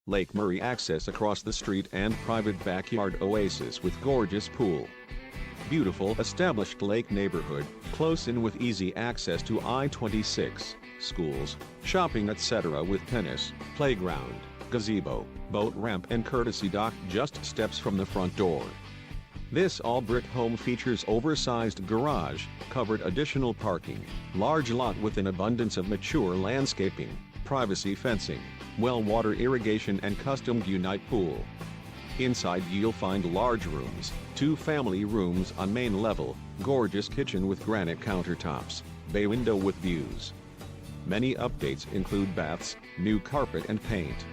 Lake Murray access across the street and private backyard oasis with gorgeous pool. Beautiful established lake neighborhood, close in with easy access to I-26, schools, shopping etc. with tennis, playground, gazebo, boat ramp and courtesy dock just steps from the front door. This all-brick home features oversized garage, covered additional parking, large lot with an abundance of mature landscaping, privacy fencing, well water irrigation and custom gunite pool. Inside you'll find large rooms, 2 family rooms on main level, gorgeous kitchen with granite countertops, bay window with views. Many updates include baths, new carpet and paint.